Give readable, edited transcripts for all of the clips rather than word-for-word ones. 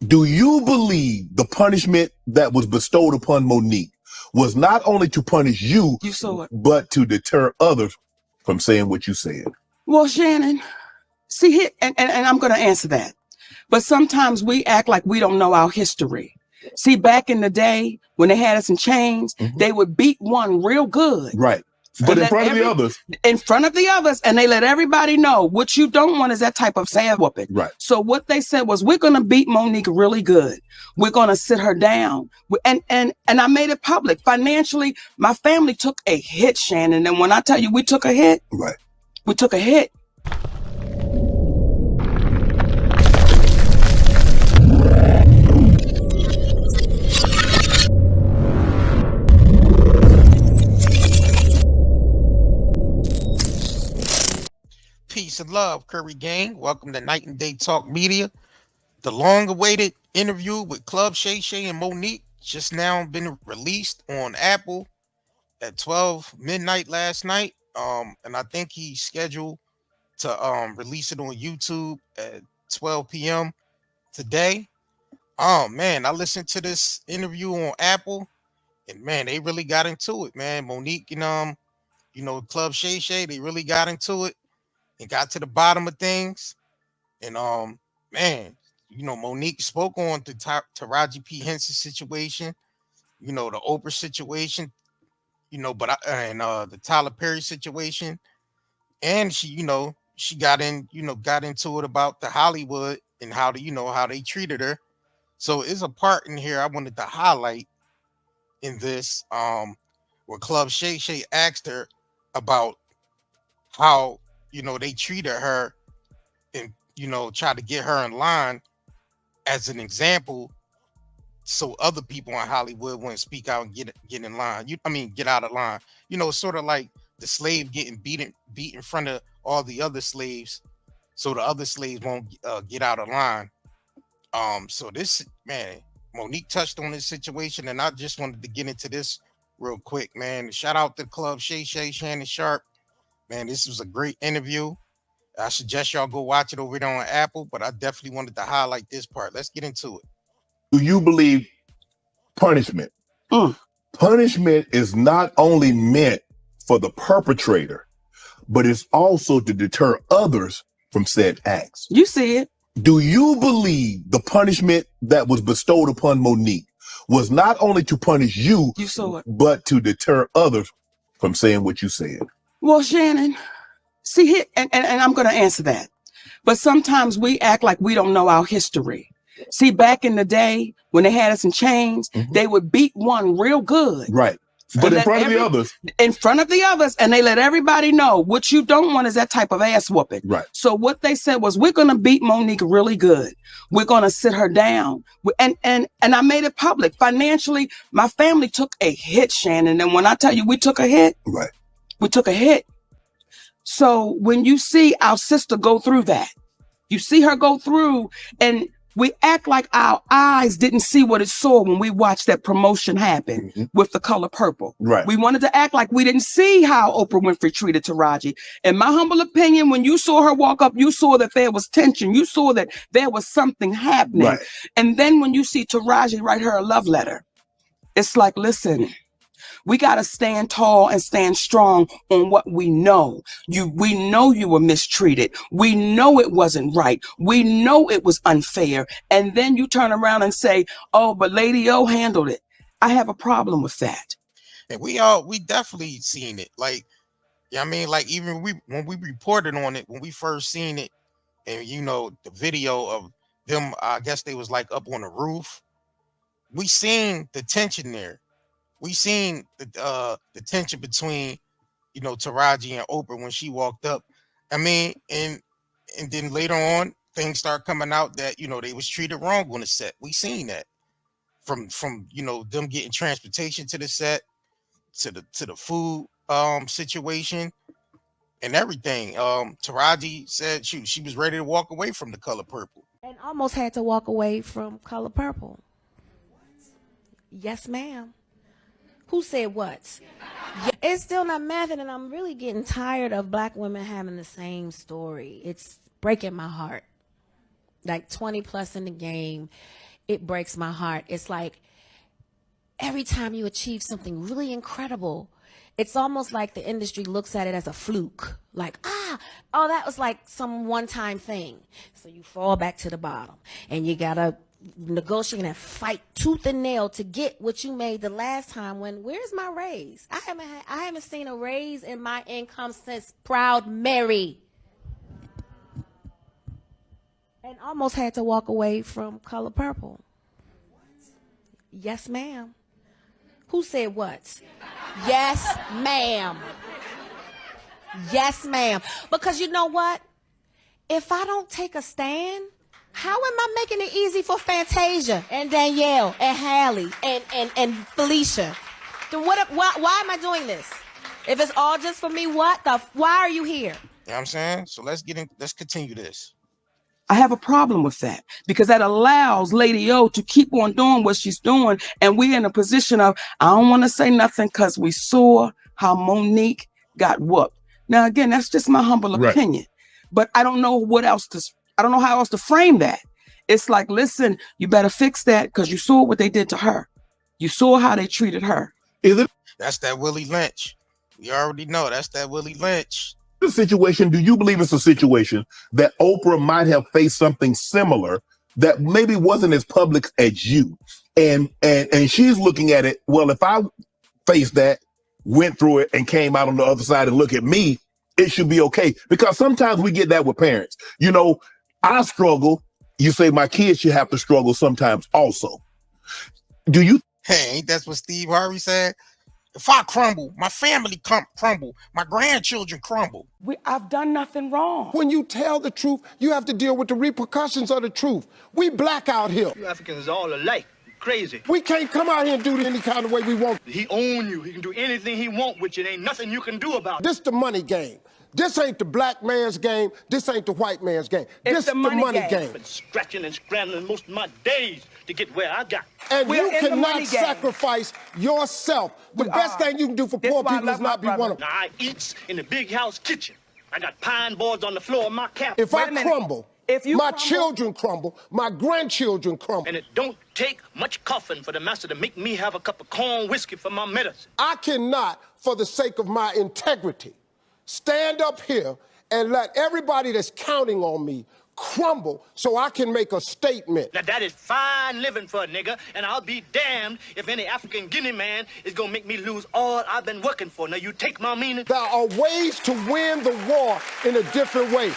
Do you believe the punishment that was bestowed upon Monique was not only to punish you, but to deter others from saying what you said? Well, Shannon, see, and I'm going to answer that. But sometimes we act like we don't know our history. See, back in the day when they had us in chains, they would beat one real good. Right. But in front of the others. In front of the others, and they let everybody know what you don't want is that type of sad whooping. Right. So what they said was, we're going to beat Monique really good. We're going to sit her down. And I made it public. Financially, my family took a hit, Shannon. And when I tell you we took a hit, right, we took a hit. Peace and love, Curry Gang. Welcome to Night and Day Talk Media. The long-awaited interview with Club Shay Shay and Monique just now been released on Apple at 12 midnight last night. And I think he's scheduled to release it on YouTube at 12 p.m. today. Oh man, I listened to this interview on Apple, and man, they really got into it, man. Monique and Club Shay Shay, they really got into it and got to the bottom of things. And man, Monique spoke on the Taraji P. Henson situation, the Oprah situation, the Tyler Perry situation, and she got into it about the Hollywood and how they treated her. So it's a part in here I wanted to highlight in this, where Club Shay Shay asked her about how they treated her and try to get her in line as an example, so other people in Hollywood wouldn't speak out and get in line. Get out of line. Sort of like the slave getting beat in front of all the other slaves, so the other slaves won't get out of line. So this, man, Monique touched on this situation, and I just wanted to get into this real quick, man. Shout out to Club Shay Shay, Shannon Sharp. Man, this was a great interview. I suggest y'all go watch it over there on Apple, but I definitely wanted to highlight this part. Let's get into it. Do you believe punishment? Punishment is not only meant for the perpetrator, but it's also to deter others from said acts. You see it. Do you believe the punishment that was bestowed upon Monique was not only to punish you, but to deter others from saying what you said? Well, Shannon, see, and I'm going to answer that. But sometimes we act like we don't know our history. See, back in the day when they had us in chains, they would beat one real good. Right. But in front of the others. In front of the others, and they let everybody know what you don't want is that type of ass whooping. Right. So what they said was, we're going to beat Monique really good. We're going to sit her down. And I made it public. Financially, my family took a hit, Shannon. And when I tell you we took a hit, right, we took a hit. So when you see our sister go through that, you see her go through, and we act like our eyes didn't see what it saw when we watched that promotion happen with The Color Purple. Right. We wanted to act like we didn't see how Oprah Winfrey treated Taraji. In my humble opinion, when you saw her walk up, you saw that there was tension. You saw that there was something happening. Right. And then when you see Taraji write her a love letter, it's like, listen, we got to stand tall and stand strong on what we know. We know you were mistreated. We know it wasn't right. We know it was unfair. And then you turn around and say, oh, but Lady O handled it. I have a problem with that. And we definitely seen it. Like, like even when we reported on it, when we first seen it, and the video of them, I guess they was like up on the roof. We seen the tension there. We seen the tension between, Taraji and Oprah when she walked up. And then later on, things start coming out that, they was treated wrong on the set. We seen that from them getting transportation to the set, to the food situation and everything. Taraji said she was ready to walk away from The Color Purple. And almost had to walk away from Color Purple. Yes, ma'am. Who said what? It's still not mathing, and I'm really getting tired of black women having the same story. It's breaking my heart. Like 20 plus in the game. it breaks my heart. It's like every time you achieve something really incredible, it's almost like the industry looks at it as a fluke. Like, oh, that was like some one-time thing. So you fall back to the bottom and you gotta negotiate and fight tooth and nail to get what you made the last time. When where's my raise? I haven't seen a raise in my income since Proud Mary. And almost had to walk away from Color Purple. Yes, ma'am. Who said what? Yes, ma'am. Yes, ma'am. Because you know what? If I don't take a stand, how am I making it easy for Fantasia and Danielle and Hallie and Felicia? Then why am I doing this? If it's all just for me, why are you here? You know what I'm saying? So let's continue this. I have a problem with that because that allows Lady O to keep on doing what she's doing. And we're in a position of, I don't want to say nothing because we saw how Monique got whooped. Now, again, that's just my humble opinion, but I don't know I don't know how else to frame that. It's like, listen, you better fix that because you saw what they did to her. You saw how they treated her. That's that Willie Lynch. We already know that's that Willie Lynch. The situation, do you believe it's a situation that Oprah might have faced something similar that maybe wasn't as public as you? And she's looking at it, well, if I faced that, went through it and came out on the other side and look at me, it should be okay. Because sometimes we get that with parents. You know, I struggle. You say my kids should have to struggle sometimes also. Do you? Hey, ain't that what Steve Harvey said? If I crumble, my family crumble, my grandchildren crumble. I've done nothing wrong. When you tell the truth, you have to deal with the repercussions of the truth. We black out here. You Africans are all alike. Crazy. We can't come out here and do it any kind of way we want. He own you. He can do anything he want with you. There ain't nothing you can do about it. This the money game. This ain't the black man's game. This ain't the white man's game. This the money game. I've been scratching and scrambling most of my days to get where I got. And you cannot sacrifice yourself. The best thing you can do for poor people is not be one of them. Now, I eats in the big house kitchen. I got pine boards on the floor of my cabin. If I crumble, my children crumble, my grandchildren crumble. And it don't take much coughing for the master to make me have a cup of corn whiskey for my medicine. I cannot, for the sake of my integrity, stand up here and let everybody that's counting on me crumble so I can make a statement. Now that is fine living for a nigga, and I'll be damned if any African Guinea man is gonna make me lose all I've been working for. Now you take my meaning? There are ways to win the war in a different way.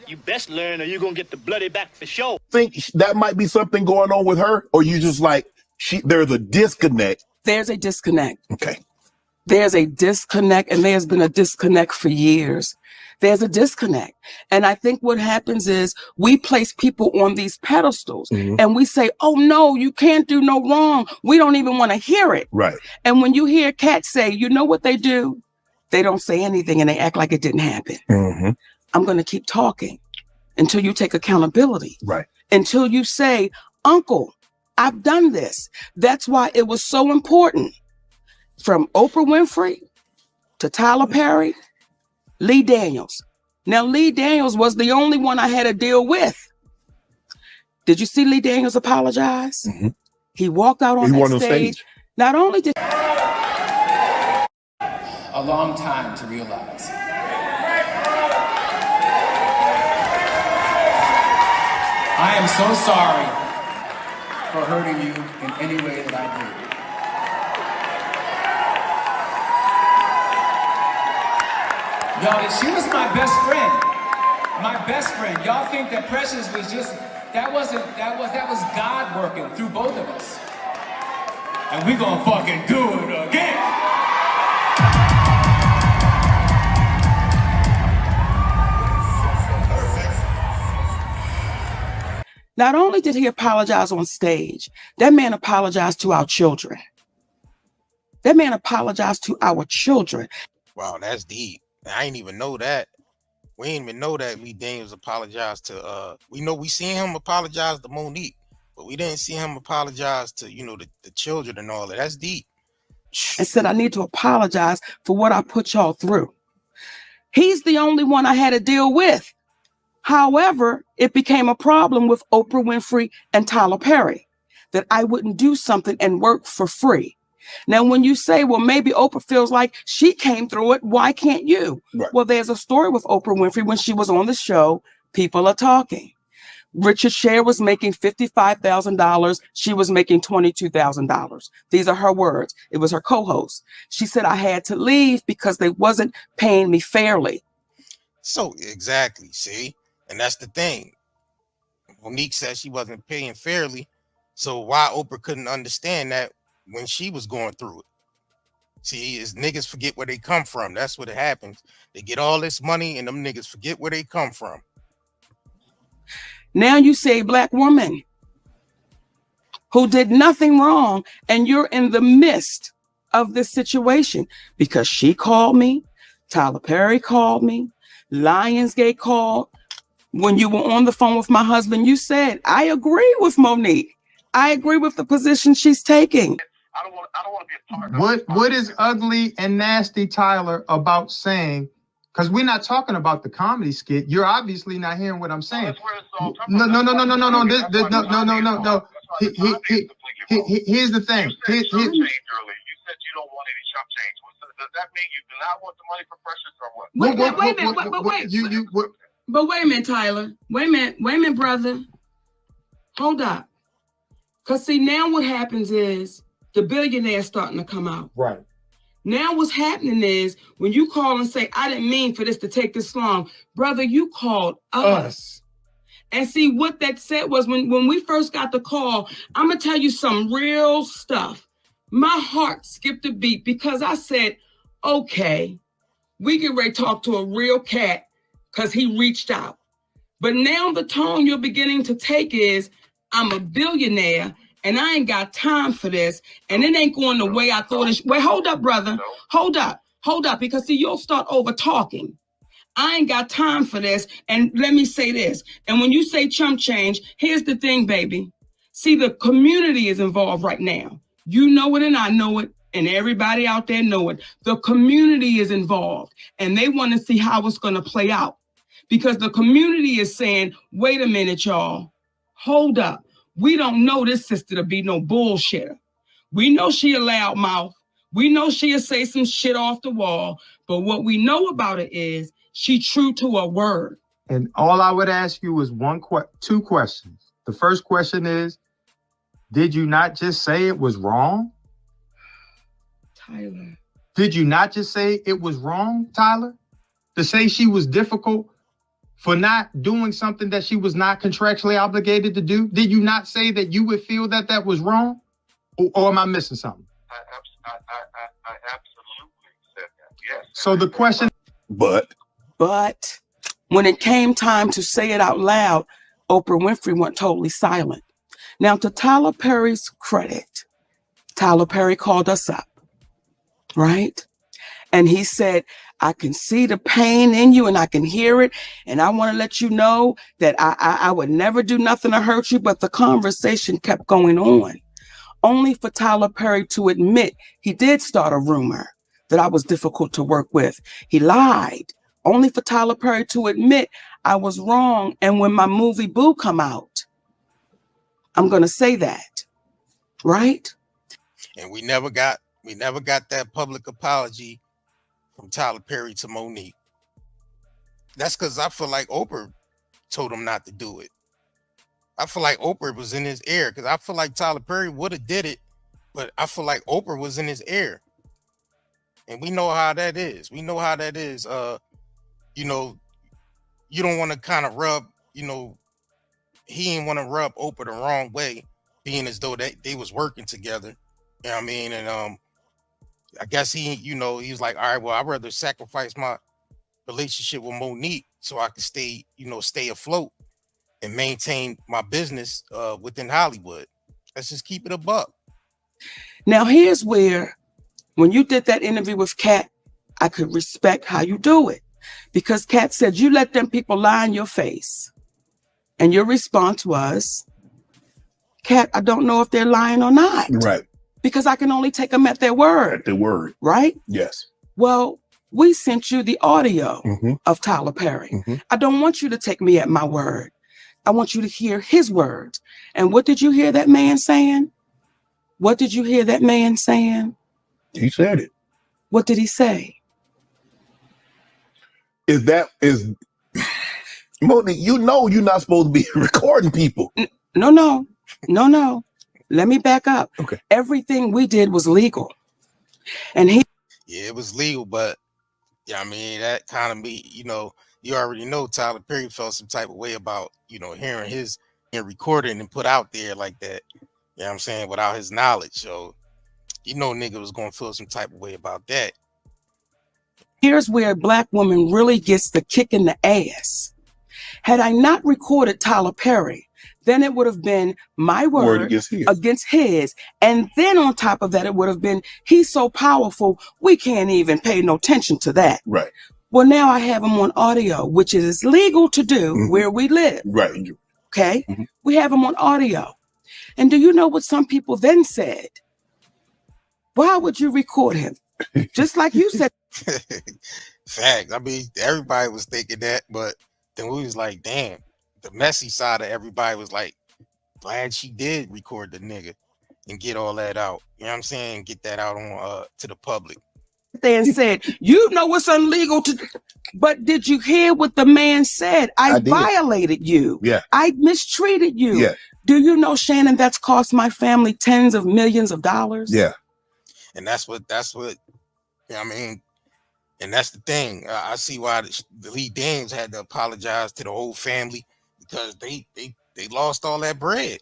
You best learn or you're gonna get the bloody back for sure. Think that might be something going on with her, or you just like, there's a disconnect? There's a disconnect. Okay. There's a disconnect, and there's been a disconnect for years. There's a disconnect. And I think what happens is we place people on these pedestals and we say, oh, no, you can't do no wrong. We don't even want to hear it. Right. And when you hear Katt say, you know what they do? They don't say anything and they act like it didn't happen. I'm going to keep talking until you take accountability. Right. Until you say, Uncle, I've done this. That's why it was so important. From Oprah Winfrey to Tyler Perry, Lee Daniels. Now, Lee Daniels was the only one I had to deal with. Did you see Lee Daniels apologize? He walked out on that stage. Not only did a long time to realize. I am so sorry for hurting you in any way that I did. Y'all, she was my best friend. My best friend. Y'all think that Precious was just, that was God working through both of us. And we gonna fucking do it again. Not only did he apologize on stage, that man apologized to our children. That man apologized to our children. Wow, that's deep. I ain't even know that. We ain't even know that Lee Daniels apologized to we seen him apologize to Monique, but we didn't see him apologize to, the children and all that. That's deep. And said, I need to apologize for what I put y'all through. He's the only one I had to deal with. However, it became a problem with Oprah Winfrey and Tyler Perry that I wouldn't do something and work for free. Now, when you say, well, maybe Oprah feels like she came through it, why can't you? Right. Well, there's a story with Oprah Winfrey when she was on the show, People Are Talking. Richard Sher was making $55,000. She was making $22,000. These are her words. It was her co-host. She said, I had to leave because they wasn't paying me fairly. So exactly, see, and that's the thing. Monique said she wasn't paying fairly. So why Oprah couldn't understand that when she was going through it? See, is niggas forget where they come from. That's what happens. They get all this money and them niggas forget where they come from. Now you say a black woman who did nothing wrong, and you're in the midst of this situation because she called me, Tyler Perry called me, Lionsgate called. When you were on the phone with my husband, you said, I agree with Monique. I agree with the position she's taking. I don't want to be a part of What is ugly and nasty, Tyler, about saying, because we're not talking about the comedy skit. You're obviously not hearing what I'm saying. That's where it's all No. Here's the thing. You said chump change earlier. You said you don't want any chump change. Does that mean you do not want the money for Precious or what? Wait a minute. But wait a minute, Tyler. Wait a minute, brother. Hold up. Because see, now what happens is the billionaire's starting to come out. Right. Now what's happening is when you call and say, I didn't mean for this to take this long, brother, you called us. And see, what that said was when we first got the call, I'm going to tell you some real stuff. My heart skipped a beat because I said, okay, we get ready to talk to a real cat because he reached out. But now the tone you're beginning to take is, I'm a billionaire and I ain't got time for this. And it ain't going the way I thought it. Wait, hold up, brother. Hold up. Because see, you'll start over talking. I ain't got time for this. And let me say this. And when you say chump change, here's the thing, baby. See, the community is involved right now. You know it and I know it. And everybody out there know it. The community is involved and they want to see how it's going to play out because the community is saying, wait a minute, y'all, hold up. We don't know this sister to be no bullshitter. We know she a loud mouth. We know she'll say some shit off the wall. But what we know about it is she true to her word. And all I would ask you is two questions. The first question is, did you not just say it was wrong? Tyler. Did you not just say it was wrong, Tyler? To say she was difficult for not doing something that she was not contractually obligated to do? Did you not say that you would feel that that was wrong? Or am I missing something? I absolutely said that, yes. So the question... But when it came time to say it out loud, Oprah Winfrey went totally silent. Now, to Tyler Perry's credit, Tyler Perry called us up, right? And he said, I can see the pain in you and I can hear it. And I want to let you know that I would never do nothing to hurt you. But the conversation kept going on, only for Tyler Perry to admit he did start a rumor that I was difficult to work with. He lied, only for Tyler Perry to admit I was wrong. And when my movie Boo come out, I'm going to say that, right? And we never got that public apology from Tyler Perry to Monique. That's because I feel like Oprah told him not to do it. I feel like Oprah was in his ear because I feel like Tyler Perry would have did it, but I feel like Oprah was in his ear. And we know how that is. You know, you don't want to kind of rub, he didn't want to rub Oprah the wrong way, being as though they was working together. You know what I mean? And I guess he was like, all right, well, I'd rather sacrifice my relationship with Monique so I can stay afloat and maintain my business within Hollywood. Let's just keep it a buck. Now, here's where, when you did that interview with Katt, I could respect how you do it. Because Katt said, you let them people lie in your face. And your response was, Katt, I don't know if they're lying or not. right. Because I can only take them at their word. At the word. Right? Yes. Well, We sent you the audio of Tyler Perry. I don't want you to take me at my word. I want you to hear his words. And what did you hear that man saying? What did you hear that man saying? He said it. What did he say? Is Monique, you know you're not supposed to be recording people. No. Let me back up. Okay. Everything we did was legal. And yeah, it was legal, but yeah, I mean, that kind of me, you know, you already know Tyler Perry felt some type of way about, you know, hearing his and recording and put out there like that. You know what I'm saying? Without his knowledge. So, you know, nigga was going to feel some type of way about that. Here's where a Black woman really gets the kick in the ass. Had I not recorded Tyler Perry, then it would have been my word against his. And then on top of that, it would have been, he's so powerful, we can't even pay no attention to that. Right. Well, now I have him on audio, which is legal to do where we live. Right. Okay. We have him on audio. And do you know what some people then said? Why would you record him? Just like you said. Fact. I mean, everybody was thinking that, but then we was like, damn, the messy side of everybody was like, glad she did record the nigga and get all that out. You know what I'm saying? Get that out on to the public. And said, you know it's illegal to, but did you hear what the man said? I violated you. Yeah. I mistreated you. Yeah. Do you know, Shannon, that's cost my family tens of millions of dollars? Yeah. And that's what, you know, I mean, and that's the thing. I see why the Lee Daniels had to apologize to the whole family, because they lost all that bread.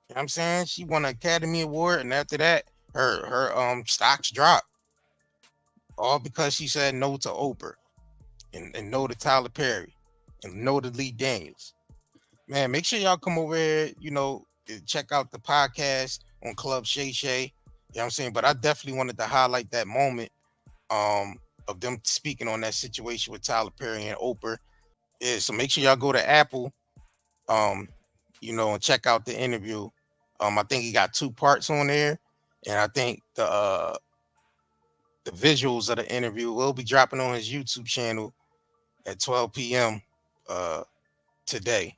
You know what I'm saying? She won an Academy Award, and after that, her stocks dropped. All because she said no to Oprah and no to Tyler Perry and no to Lee Daniels. Man, make sure y'all come over here, you know, check out the podcast on Club Shay Shay. You know what I'm saying? But I definitely wanted to highlight that moment of them speaking on that situation with Tyler Perry and Oprah. Yeah, so make sure y'all go to Apple, you know, and check out the interview. I think he got 2 parts on there, and I think the visuals of the interview will be dropping on his YouTube channel at 12 p.m. Today.